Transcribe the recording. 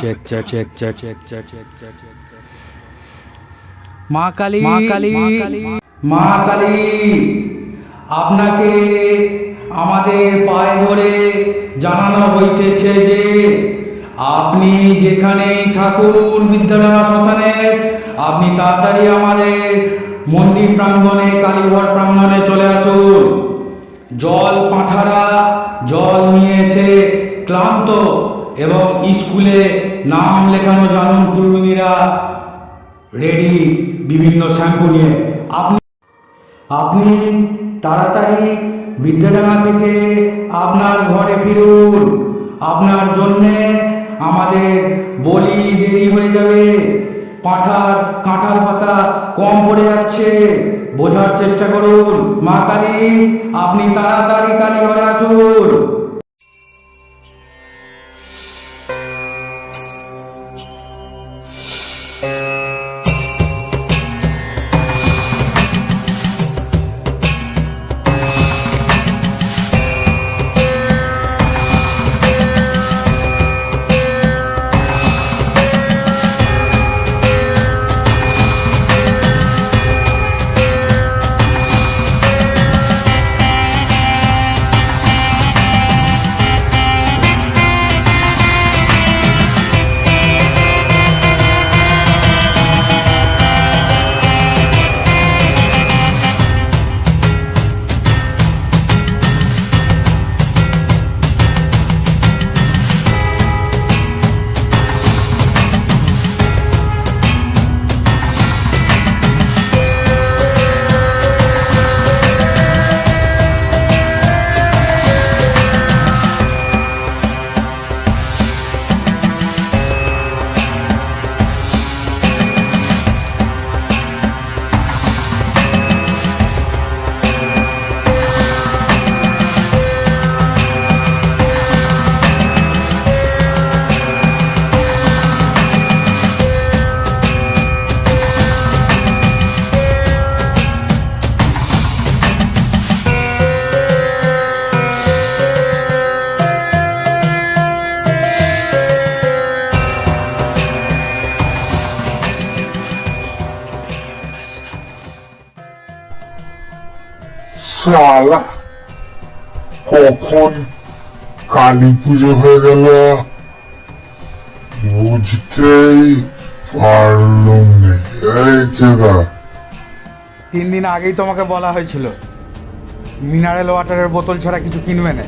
Check check check check check check check check check. মা কালী, মা কালী, মা কালী, আপনাকে আমাদের পায়ে ধরে জানানো হইতেছে যে আপনি যেখানেই থাকুন বিদ্যাডাঙ্গা শ্মশানে, আপনি তাড়াতাড়ি আমাদের মন্দির প্রাঙ্গণে, কালীঘর প্রাঙ্গণে চলে আসুন। জল পাঁঠারা জল নিয়ে এসে ক্লান্ত এবং স্কুলে নাম লেখানো জানুন কুড়ুমিরা রেডি বিভিন্ন শ্যাম্পু নিয়ে। আপনি তাড়াতাড়ি বিদ্যাডাঙ্গা থেকে আপনার ঘরে ফিরুন। আপনার জন্যে আমাদের বলি দেরি হয়ে যাবে। পাঁঠার কাঁঠাল পাতা কম পড়ে যাচ্ছে, বোঝার চেষ্টা করুন। মা কালী, আপনি তাড়াতাড়ি কালী ঘরে আসুন। শালা, কখন কালী পুজো হয়ে গেল বুঝতেই পারলুম না। এই কেদা, 3 দিন আগেই তোমাকে বলা হয়েছিল মিনারেল ওয়াটারের বোতল ছাড়া কিছু কিনবে না।